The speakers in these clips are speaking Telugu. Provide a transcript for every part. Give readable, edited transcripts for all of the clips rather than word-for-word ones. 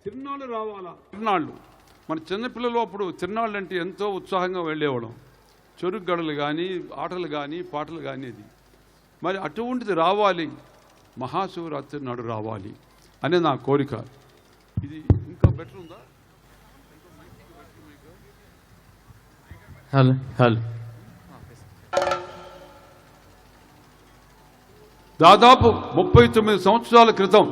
తిరునాళ్ళు రావాలా? తిరునాళ్ళు మన చిన్నపిల్లలు అప్పుడు తిరునాళ్ళు అంటే ఎంతో ఉత్సాహంగా వెళ్ళేవాళ్ళం. చెరుకు గడలు కానీ, ఆటలు కానీ, పాటలు కానీ. అది మరి అటువంటిది రావాలి, మహాశివరాత్రి నాడు రావాలి అనే నా కోరిక. ఇది ఇంకా బెటర్ ఉందా? Hello hello. దాదాపు 39 సంవత్సరాల క్రితం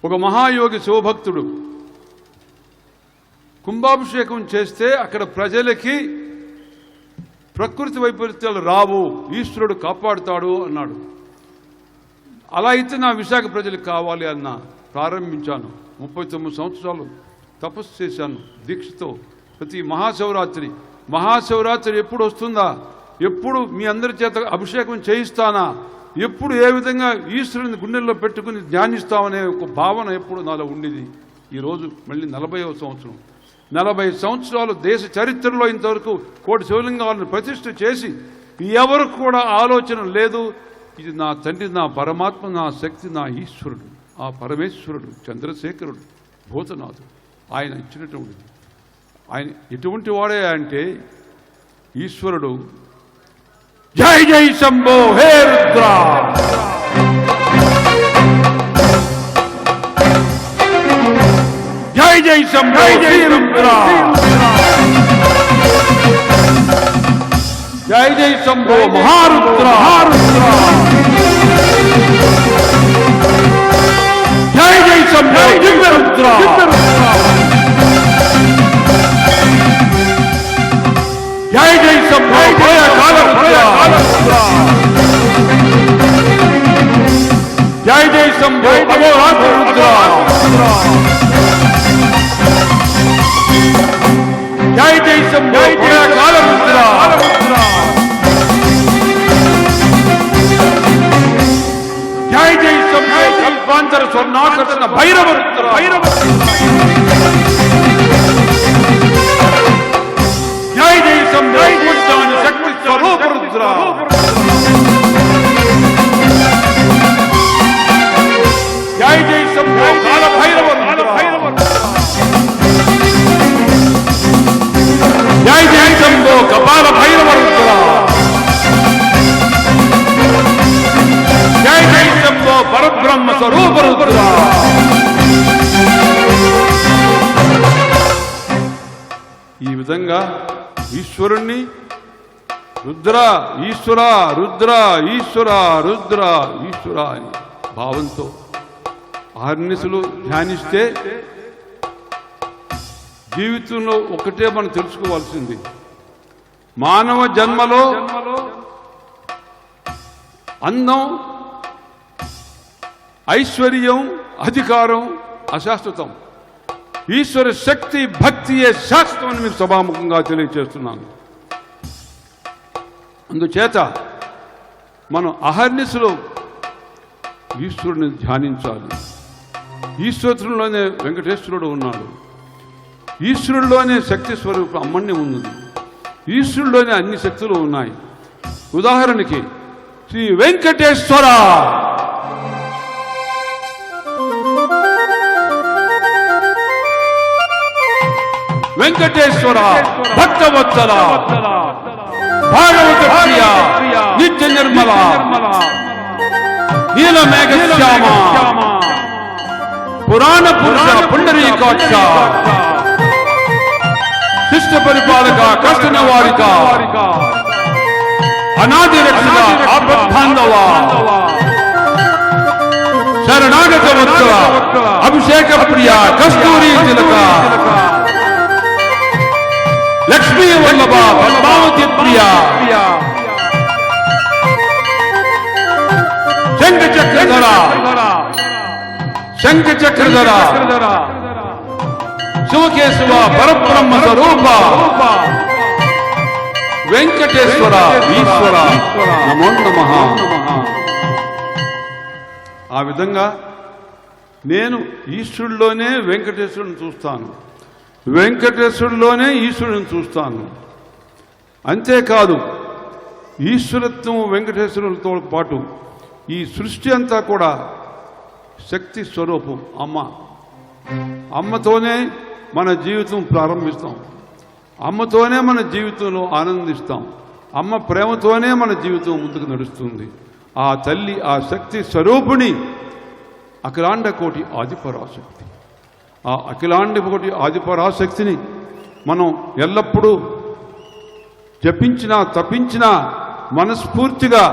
ఒక మహాయోగి శివభక్తుడు కుంభాభిషేకం చేస్తే అక్కడ ప్రజలకి ప్రకృతి వైపరీత్యాలు రావు, ఈశ్వరుడు కాపాడుతాడు అన్నాడు. అలా అయితే నా విశాఖ ప్రజలకు కావాలి అన్న ప్రారంభించాను. 39 సంవత్సరాలు తపస్సు చేశాను దీక్షతో. ప్రతి మహాశివరాత్రి ఎప్పుడు వస్తుందా, ఎప్పుడు మీ అందరి చేత అభిషేకం చేయిస్తానా, ఎప్పుడు ఏ విధంగా ఈశ్వరుని గుండెల్లో పెట్టుకుని ధ్యానిస్తామనే ఒక భావన ఎప్పుడు నాలో ఉండేది. ఈరోజు మళ్ళీ 40వ సంవత్సరం. 40 సంవత్సరాలు దేశ చరిత్రలో ఇంతవరకు 1 కోటి శివలింగాలను ప్రతిష్ఠ చేసి ఎవరికి కూడా ఆలోచన లేదు, ఇది నా తండ్రి, నా పరమాత్మ, నా శక్తి, నా ఈశ్వరుడు, ఆ పరమేశ్వరుడు చంద్రశేఖరుడు భూతనాథుడు, ఆయన ఇచ్చినటువంటిది. ఆయన ఎటువంటి వాడే అంటే ఈశ్వరుడు జై జై శంభో హే రుద్ర, జై జై శంభో హే రుద్ర, జై జై శంభో మహారుద్ర, జై జై శంభో దివ్య రుద్ర, జై జై శంభో కాల రుద్ర, జై జై శంభో అఘోరాత్ర రుద్ర, జై జై శంభో కాల రుద్ర, జై జై శంభో కల్పాంతర స్వర్ణాకర్షణ భైరవ రుద్ర, జై జై శంభో శక్తి స్వరూప రుద్ర, జై జై శంభో కాల భైరవ రుద్ర, జై జై శంభో కపాల భైరవ రుద్ర, జై జై శంభో పరబ్రహ్మ స్వరూప రుద్ర. ఈ విధంగా ఈశ్వరుణ్ణి రుద్ర ఈశ్వర రుద్ర ఈశ్వర రుద్ర ఈశ్వర అని భావంతో అహర్నిశలు ధ్యానిస్తే జీవితంలో ఒకటే మనం తెలుసుకోవాల్సింది, మానవ జన్మలో అందం, ఐశ్వర్యం, అధికారం అశాశ్వతం. ఈశ్వర శక్తి, భక్తియే శాశ్వతం అని మీకు సభాముఖంగా తెలియజేస్తున్నాను. అందుచేత మనం అహర్నిశలో ఈశ్వరుని ధ్యానించాలి. ఈశ్వరులోనే వెంకటేశ్వరుడు ఉన్నాడు, ఈశ్వరుడిలోనే శక్తి స్వరూపం అమ్మని ఉన్నది, ఈశ్వరుడిలోనే అన్ని శక్తులు ఉన్నాయి. ఉదాహరణకి శ్రీ వెంకటేశ్వర, వెంకటేశ్వర భక్తవత్సల, భాగవత ప్రియ, నిత్య నిర్మల, నీలమేఘ శ్యామ, పురాణ పురుష పుండరీకాక్ష, శిష్ట పరిపాలక, కష్ట నివారిక, అనాది రక్షక, ఆపద్బాంధవ, శరణాగత వత్సల, అభిషేక ప్రియ, కస్తూరి తిలక, లక్ష్మీ వల్లభ, పద్మావతి ప్రియ, శంఖ చక్రధర, శివకేశవ పరబ్రహ్మ స్వరూప, వెంకటేశ్వర ఈశ్వర నమో నమః. ఆ విధంగా నేను ఈశ్వరుడిలోనే వెంకటేశ్వరుని చూస్తాను, వెంకటేశ్వరుడిలోనే ఈశ్వరుని చూస్తాను. అంతేకాదు ఈశ్వరత్వం వెంకటేశ్వరులతో పాటు ఈ సృష్టి అంతా కూడా శక్తి స్వరూపం అమ్మ. అమ్మతోనే మన జీవితం ప్రారంభిస్తాం, అమ్మతోనే మన జీవితంలో ఆనందిస్తాం, అమ్మ ప్రేమతోనే మన జీవితం ముందుకు నడుస్తుంది. ఆ తల్లి, ఆ శక్తి స్వరూపిణి అఖిలాండ కోటి ఆదిపరాశక్తి. ఆ అఖిలాండ కోటి ఆదిపరాశక్తిని మనం ఎల్లప్పుడూ జపించినా తపించినా మనస్ఫూర్తిగా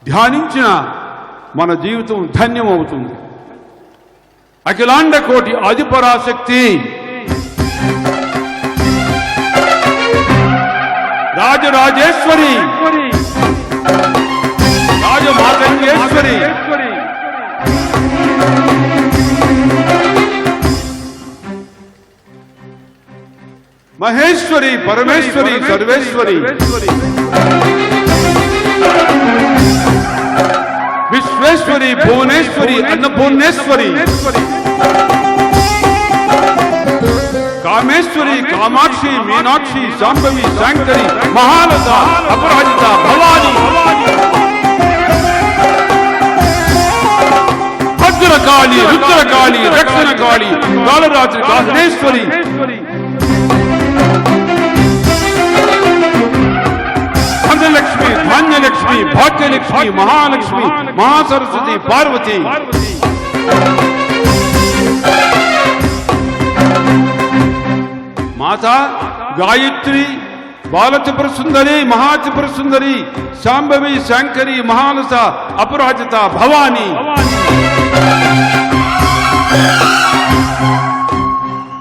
ధ్యానించినా మన జీవితం ధన్యమవుతుంది. అఖిలాండ కోటి ఆదిపరాశక్తి రాజరాజేశ్వరి, రాజమాతంగేశ్వరి, మహేశ్వరి, పరమేశ్వరి, సర్వేశ్వరి, విశ్వేశ్వరి, భువనేశ్వరి, అన్నపూర్ణేశ్వరి, కామేశ్వరి, కామాక్షి, మీనాక్షి, శాంభవి, శాంకరి, మహాలత, అపరాజిత, భవాని, భద్రకాళి, రుద్రకాళి, రక్షణకాళి, కాళరాత్రి, కాళేశ్వరి, ధనలక్ష్మి, ధాన్యలక్ష్మి, భాగ్యలక్ష్మి, మహాలక్ష్మి, మహాసరస్వతి, పార్వతి, మాతా గాయత్రి, బాలత్రిపుర సుందరి, మహాత్రిపుర సుందరి, శాంభవి, శాంకరి, మహాలస, అపరాజిత, భవాని,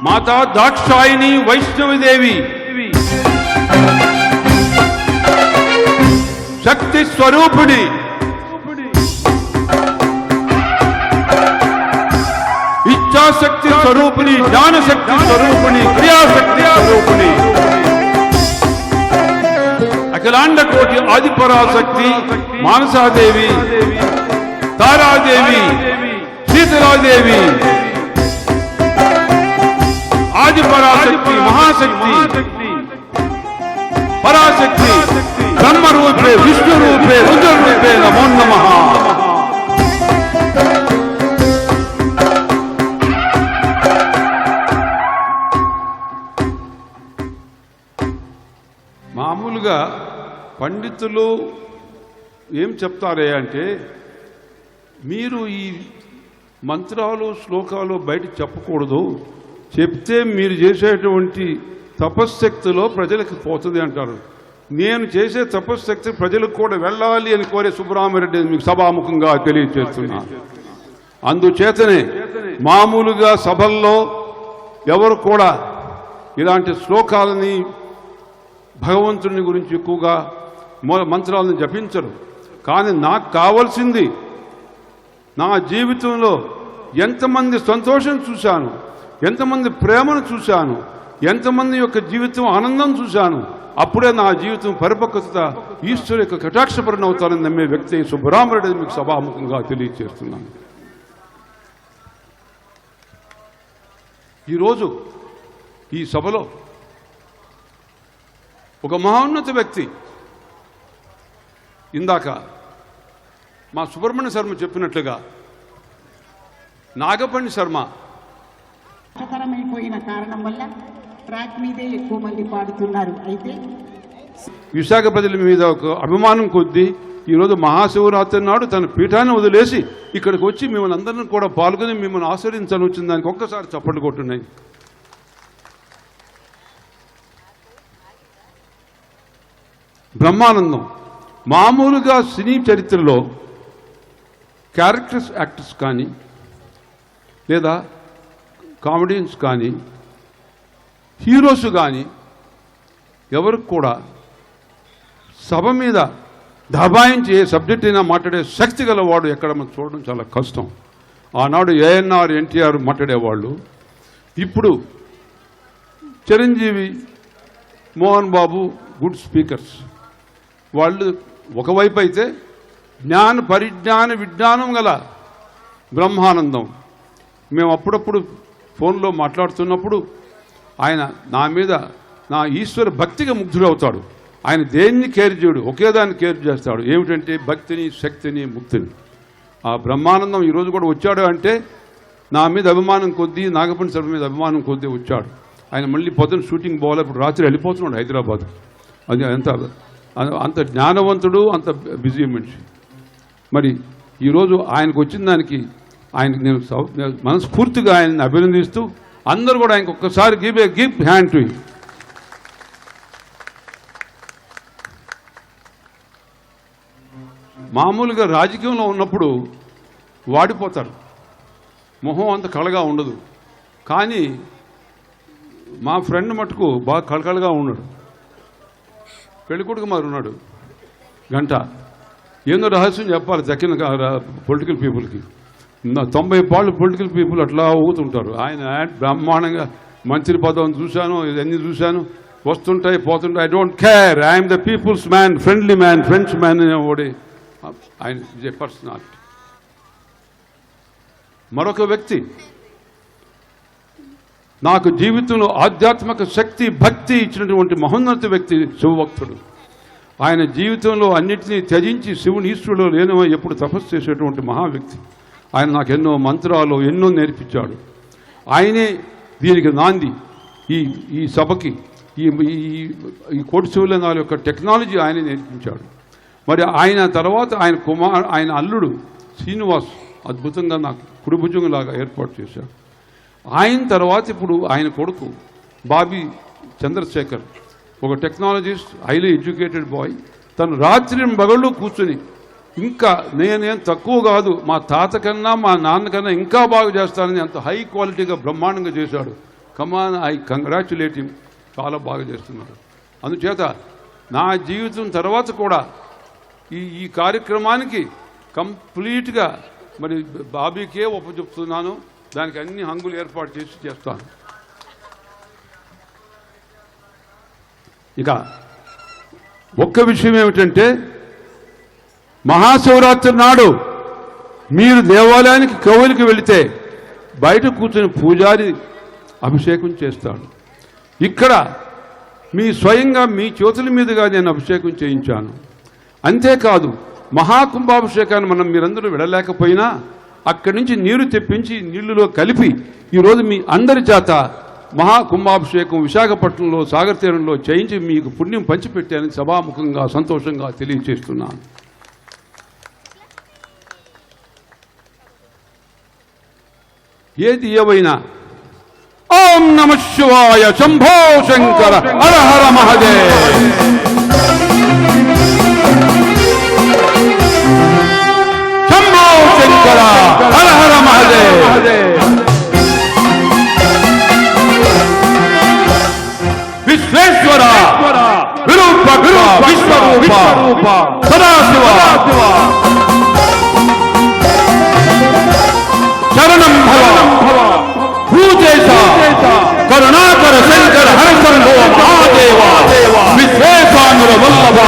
మాతా దాక్షాయిని, వైష్ణవిదేవి, శక్తి స్వరూపిణి, ఇచ్ఛాశక్తి స్వరూపిణి, జ్ఞానశక్తి స్వరూపిణి, క్రియాశక్తి స్వరూపిణి, అఖిలాండ కోటి ఆదిపరాశక్తి మానసాదేవి, తారాదేవి, శీతలాదేవి, ఆదిపరాశక్తి, మహాశక్తి, పరాశక్తి, బ్రహ్మరూపే, విష్ణురూపే, రుద్రరూపే, నమో నమః. మామూలుగా పండితులు ఏం చెప్తారే అంటే, మీరు ఈ మంత్రాలు శ్లోకాలు బయట చెప్పకూడదు, చెప్తే మీరు చేసేటువంటి తపశ్శక్తిలో ప్రజలకు పోతుంది అంటారు. నేను చేసే తపశ్శక్తి ప్రజలకు కూడా వెళ్ళాలి అని కోరే సుబ్రహ్మరెడ్డి మీకు సభాముఖంగా తెలియజేస్తున్నాను. అందుచేతనే మామూలుగా సభల్లో ఎవరు కూడా ఇలాంటి శ్లోకాలని, భగవంతుని గురించి ఎక్కువగా మంత్రాలను జపించరు. కానీ నాకు కావాల్సింది, నా జీవితంలో ఎంతమంది సంతోషం చూశాను, ఎంతమంది ప్రేమను చూశాను, ఎంతమంది యొక్క జీవితం ఆనందం చూశాను, అప్పుడే నా జీవితం పరిపక్వత, ఈశ్వరు యొక్క కటాక్షపరణ అవుతానని నమ్మే వ్యక్తి సుబ్రహ్మరెడ్డి మీకు సభాముఖంగా తెలియజేస్తున్నాను. ఈరోజు ఈ సభలో ఒక మహోన్నత వ్యక్తి, ఇందాక మా సుబ్రహ్మణ్య శర్మ చెప్పినట్లుగా నాగపణి శర్మ కష్టతరమైపోయిన కారణం వల్ల ట్రాక్ మీదే ఎక్కువ మంది పాడుతున్నారు. అయితే విశాఖ ప్రజల మీద ఒక అభిమానం కొద్దీ ఈరోజు మహాశివరాత్రి నాడు తన పీఠాన్ని వదిలేసి ఇక్కడికి వచ్చి మిమ్మల్ని అందరినీ కూడా పాల్గొని మిమ్మల్ని ఆశీర్వదించాలని వచ్చిన దానికి ఒక్కసారి చప్పట్లు కొట్టున్నాయి. బ్రహ్మానందం మామూలుగా సినీ చరిత్రలో క్యారెక్టర్స్ యాక్టర్స్ కానీ లేదా కామెడియన్స్ కానీ హీరోస్ కానీ ఎవరికి కూడా సభ మీద దబాయించి ఏ సబ్జెక్ట్ అయినా మాట్లాడే శక్తి గలవాడు ఎక్కడ మనం చూడడం చాలా కష్టం. ఆనాడు ఏఎన్ఆర్, ఎన్టీఆర్ మాట్లాడేవాళ్ళు. ఇప్పుడు చిరంజీవి, మోహన్ బాబు గుడ్ స్పీకర్స్. వాళ్ళు ఒకవైపు అయితే జ్ఞాన పరిజ్ఞాన విజ్ఞానం గల బ్రహ్మానందం. మేము అప్పుడప్పుడు ఫోన్లో మాట్లాడుతున్నప్పుడు ఆయన నా మీద, నా ఈశ్వర భక్తిగా ముగ్ధుడవుతాడు. ఆయన దేన్ని కేర్ చేయడు, ఒకేదాన్ని కేర్ చేస్తాడు. ఏమిటంటే భక్తిని, శక్తిని, ముక్తిని. ఆ బ్రహ్మానందం ఈరోజు కూడా వచ్చాడు అంటే నా మీద అభిమానం కొద్దీ, నాగపండి సార్ మీద అభిమానం కొద్దీ వచ్చాడు. ఆయన మళ్ళీ పొద్దున షూటింగ్ పోవాలి, ఇప్పుడు రాత్రి వెళ్ళిపోతున్నాడు హైదరాబాద్. అది అంత జ్ఞానవంతుడు, అంత బిజీ మనిషి. మరి ఈరోజు ఆయనకు వచ్చిన దానికి ఆయనకు నేను మనస్ఫూర్తిగా ఆయన్ని అభినందిస్తూ, అందరూ కూడా ఆయనకు ఒక్కసారి గివ్ హ్యాండ్ టు. మామూలుగా రాజకీయంలో ఉన్నప్పుడు వాడిపోతారు, మొహం అంత కళగా ఉండదు. కానీ మా ఫ్రెండ్ మటుకు బాగా కళకళగా ఉన్నాడు. పెళ్ళికొడుకు మరి ఉన్నాడు గంట. ఏందో రహస్యం చెప్పాలి దక్కిన పొలిటికల్ పీపుల్కి. 90 పాళ్ళు పొలిటికల్ పీపుల్ అట్లా ఊగుతుంటారు. ఆయన బ్రహ్మాండంగా మంత్రి పదవిని చూశాను, ఇవన్నీ చూశాను, వస్తుంటాయి పోతుంటాయి. I don't care, I'm the people's man, friendly man, friends man ఓడి ఆయన ఇజ్ ఎ పర్సనాలిటీ. మరొక వ్యక్తి నాకు జీవితంలో ఆధ్యాత్మిక శక్తి, భక్తి ఇచ్చినటువంటి మహోన్నత వ్యక్తి శివభక్తుడు. ఆయన జీవితంలో అన్నిటినీ త్యజించి శివుని ఈశ్వరుడు లేనివో ఎప్పుడు తపస్సు చేసేటువంటి మహా వ్యక్తి. ఆయన నాకు ఎన్నో మంత్రాలు ఎన్నో నేర్పించాడు. ఆయనే దీనికి నాంది. ఈ సభకి ఈ కోటి శివలింగాల యొక్క టెక్నాలజీ ఆయనే నేర్పించాడు. మరి ఆయన తర్వాత ఆయన అల్లుడు శ్రీనివాస్ అద్భుతంగా నాకు కుడిభుజంలాగా ఏర్పాటు చేశాడు. ఆయన తర్వాత ఇప్పుడు ఆయన కొడుకు బాబీ చంద్రశేఖర్, ఒక టెక్నాలజిస్ట్, హైలీ ఎడ్యుకేటెడ్ బాయ్. తను రాత్రి మగళ్ళు కూర్చుని ఇంకా నేనేం తక్కువ కాదు, మా తాత కన్నా మా నాన్నకన్నా ఇంకా బాగా చేస్తానని అంత హై క్వాలిటీగా బ్రహ్మాండంగా చేశాడు. కమాన్, ఐ కంగ్రాచులేట్ హిమ్. చాలా బాగా చేస్తున్నాడు. అందుచేత నా జీవితం తర్వాత కూడా ఈ కార్యక్రమానికి కంప్లీట్గా మరి బాబీకే ఒప్పచెప్తున్నాను. దానికి అన్ని హంగులు ఏర్పాటు చేస్తాను. ఇక ఒక్క విషయం ఏమిటంటే, మహాశివరాత్రి నాడు మీరు దేవాలయానికి కవులకి వెళితే బయట కూర్చొని పూజారి అభిషేకం చేస్తాడు. ఇక్కడ స్వయంగా మీ చేతుల మీదుగా నేను అభిషేకం చేయించాను. అంతేకాదు, మహాకుంభాభిషేకాన్ని మీరందరూ వెళ్ళలేకపోయినా అక్కడి నుంచి నీరు తెప్పించి నీళ్లులో కలిపి ఈరోజు మీ అందరి చేత మహాకుంభాభిషేకం విశాఖపట్నంలో సాగర్ తీరంలో చేయించి మీకు పుణ్యం పంచిపెట్టానని సభాముఖంగా సంతోషంగా తెలియజేస్తున్నాను. ఏది ఏవైనా ఓం నమః శివాయ, శంభో శంకర, హర హర మహాదేవ్. శంభో శంకర, హర హర మహాదేవ్. విశ్వేశ్వర, విరూప విశ్వరూప, సదాశివ, శరణం భవ, భూజేశ, కరుణాకర శంకర, హర శంభో మహాదేవ, విశ్వేశాంధ్ర వల్లభ,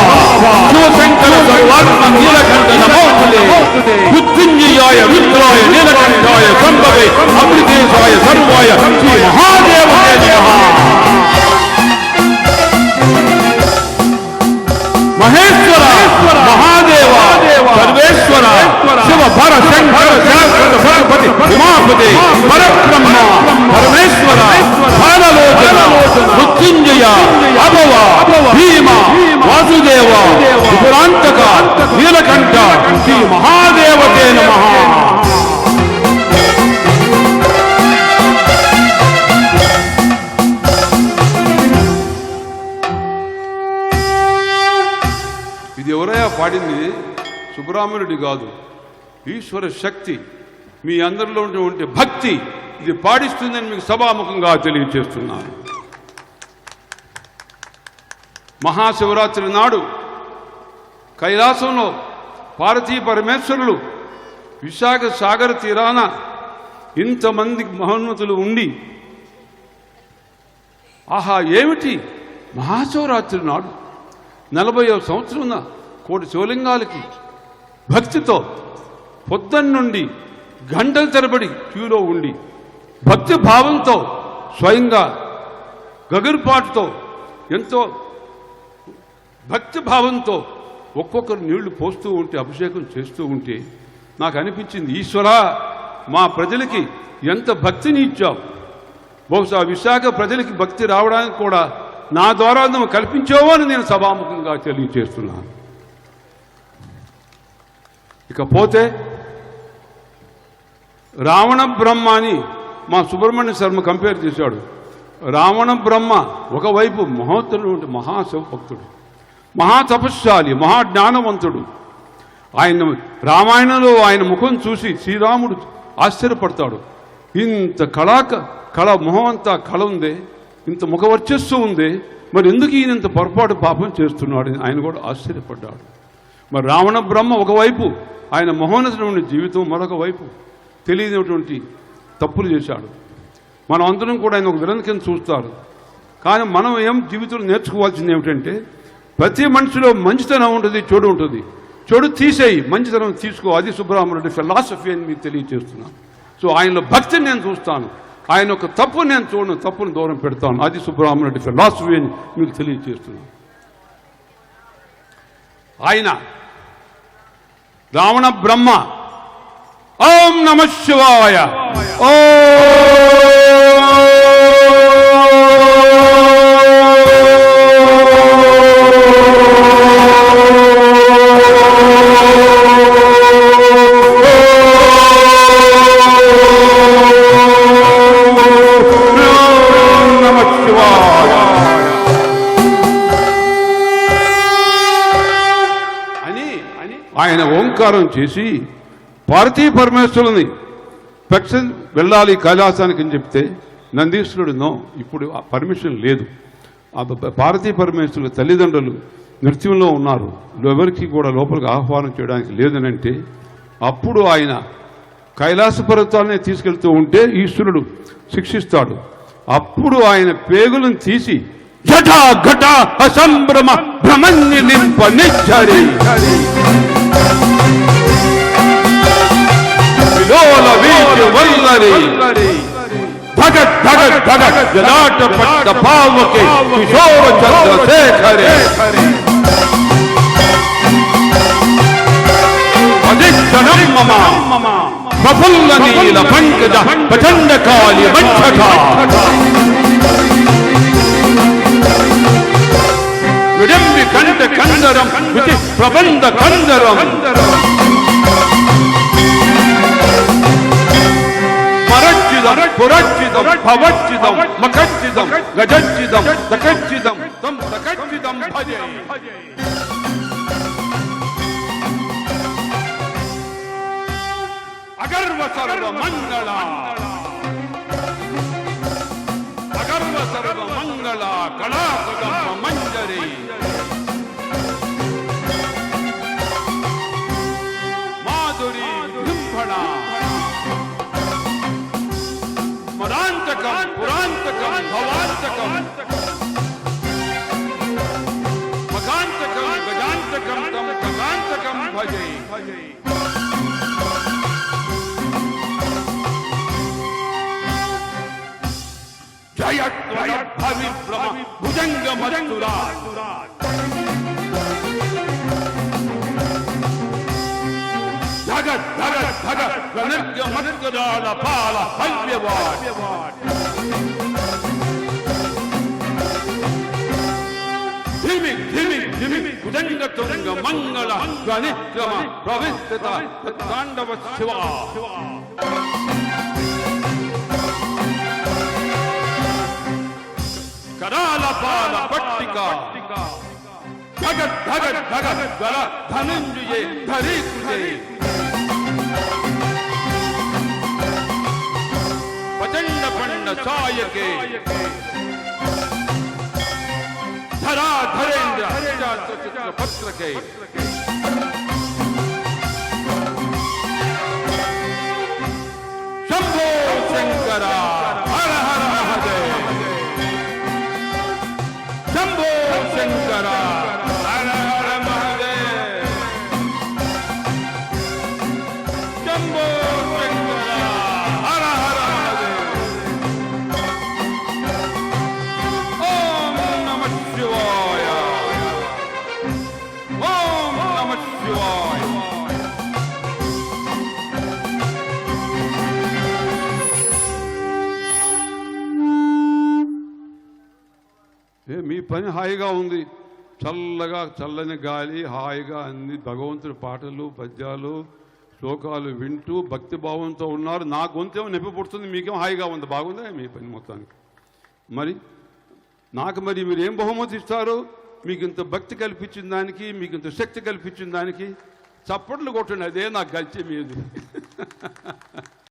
శివశంకర సర్వాత్మ నీలకంఠ నమోస్తుతే, మృత్యుంజయాయ రుద్రాయ నీలకంఠాయ సంభవే అమృతేశాయ సర్వాయ శ్రీ మహాదేవాయ నమః. మహేశ్వర, మహాదేవ, సర్వేశ్వర, శివ భర శంకర శాశ్వత భగవతి ఉమాపతి పరబ్రహ్మ పరమేశ్వర, బాలలోచన, మృత్యుంజయ, అభవ, భీమ, వాసుదేవ, త్రిపురాంతక, నీలకంఠ, శ్రీ మహాదేవతే నమః. ఇది ఎవరయ్యా పాడింది? సుబ్రహ్మణ్యుడి కాదు, ఈశ్వర శక్తి, మీ అందరిలో ఉంటే భక్తి ఇది పాడిస్తుందని మీకు సభాముఖంగా తెలియజేస్తున్నాను. మహాశివరాత్రి నాడు కైలాసంలో పార్వతీ పరమేశ్వరులు విశాఖ సాగర తీరాన ఇంతమంది మహోన్నతులు ఉండి, ఆహా ఏమిటి మహాశివరాత్రి నాడు 40వ సంవత్సరం కోటి శివలింగాలకి భక్తితో పొద్దున్నుండి గంటల తరబడి క్యూలో ఉండి భక్తి భావంతో స్వయంగా గగురుపాటుతో ఎంతో భక్తి భావంతో ఒక్కొక్కరు నీళ్లు పోస్తూ ఉంటే అభిషేకం చేస్తూ ఉంటే నాకు అనిపించింది, ఈశ్వరా మా ప్రజలకి ఎంత భక్తిని ఇచ్చావు. బహుశా విశాఖ ప్రజలకి భక్తి రావడానికి కూడా నా ద్వారా నువ్వు కల్పించావో అని నేను సభాముఖంగా తెలియజేస్తున్నాను. ఇకపోతే రావణ బ్రహ్మ అని మా సుబ్రహ్మణ్య శర్మ కంపేర్ చేశాడు. రావణ బ్రహ్మ ఒకవైపు మహోత్తరుడు, మహాశివభక్తుడు, మహాతపశ్శాలి, మహాజ్ఞానవంతుడు. ఆయన రామాయణంలో ఆయన ముఖం చూసి శ్రీరాముడు ఆశ్చర్యపడతాడు. ఇంత కళ మొహం అంతా కళ ఉందే, ఇంత ముఖవర్చస్సు ఉందే, మరి ఎందుకు ఈయన ఇంత పొరపాటు పాపం చేస్తున్నాడు ఆయన కూడా ఆశ్చర్యపడ్డాడు. మరి రావణ బ్రహ్మ ఒకవైపు ఆయన మహోన్నతమైన జీవితం, మరొక వైపు తెలియనటువంటి తప్పులు చేశాడు. మనం అందరం కూడా ఆయన ఒక విలన్ కింద చూస్తారు. కానీ మనం జీవితంలో నేర్చుకోవాల్సింది ఏమిటంటే ప్రతి మనిషిలో మంచితనం ఉంటుంది, చెడు ఉంటుంది. చెడు తీసేయి, మంచితనం తీసుకో. అది సుబ్రహ్మణ్యుడి ఫిలాసఫీ అని మీకు తెలియజేస్తున్నాను. సో ఆయనలో భక్తిని నేను చూస్తాను, ఆయన ఒక తప్పు నేను చూడను, తప్పును దూరం పెడతాను. అది సుబ్రహ్మణ్యుడి ఫిలాసఫీ అని మీకు తెలియజేస్తున్నాను. ఆయన రావణ బ్రహ్మ ఓం నమః శివాయ ఆయన ఓంకారం చేసి పార్వతీ పరమేశ్వరుని పక్షం వెళ్ళాలి కైలాసానికి అని చెప్తే నందీశ్వరుడు నో, ఇప్పుడు ఆ పర్మిషన్ లేదు. ఆ పార్వతీ పరమేశ్వరుల తల్లిదండ్రులు నృత్యంలో ఉన్నారు, ఎవరికి కూడా లోపలికి ఆహ్వానం చేయడానికి లేదనంటే అప్పుడు ఆయన కైలాస పర్వతాలనే తీసుకెళ్తూ ఉంటే ఈశ్వరుడు శిక్షిస్తాడు. అప్పుడు ఆయన పేగులను తీసి జటా ఘట అసంభ్రమ భ్రమణ్య నింప నిచ్చరి విలోల వీచ వల్లరి భగత్ భగత్ భగత్ జలాట పట్ట పావకే కిశోర చంద్రశేఖరే అధిక్షణం మమ ప్రఫుల్ల నీల పంకజ ప్రచండ కాళి మంచక విడంబి కంఠ కందరం విచి ప్రబంధ కందరం మరచ్చిదం పురచ్చిదం భవచ్చిదం మకచ్చిదం గజచ్చిదం దకచ్చిదం తం దకచ్చిదం భజే అగర్వ సర్వ మంగళ అగర్వ సర్వ మంగళ కళాసుగమ మంజరి మాధురి విజృంభణ మదాంతకం పురాంతకం భవాంతకం మకాంతకం గజాంతకం తం గజాంతకం భజే జయత్వయద్భవిభ్రమ భుజంగ మధురా ధగత్ ధగత్ ధగత్ గణర్గ మద్గదాల పాల హవ్యవాడ్ ధిమిక్ ధిమిక్ ధిమిక్ భుజంగ తుంగ మంగళ గణిక్రమ ప్రవిస్తత తాండవ శివ కరాల పాల పట్టిక ధగత్ ధగత్ ధగత్ గల ధనంజయే ధరీకృతే ప్రచండ పండ సాయకే ధరా ధరేంద్ర చిత్ర పత్రకే శంభో శంకర హర హర మహాదేవ శంభో శంకర హర హర మహాదేవ శంభో శంకర హర హర మహాదేవ ఓం నమః శివాయ ఓం నమః శివాయ మీ పని హాయిగా ఉంది, చల్లగా చల్లని గాలి, హాయిగా అన్ని భగవంతుడి పాటలు పద్యాలు శ్లోకాలు వింటూ భక్తి భావంతో ఉన్నారు. నా గొంతేమో నొప్పి పుడుతుంది, మీకేమో హాయిగా ఉంది. బాగుందా మీ పని మొత్తానికి? మరి నాకు మరి మీరు ఏం బహుమతి ఇస్తారు? మీకు ఇంత భక్తి కల్పించిన దానికి, మీకు ఇంత శక్తి కల్పించిన దానికి చప్పట్లు కొట్టండి. అదే నాకు గల్చి మీది.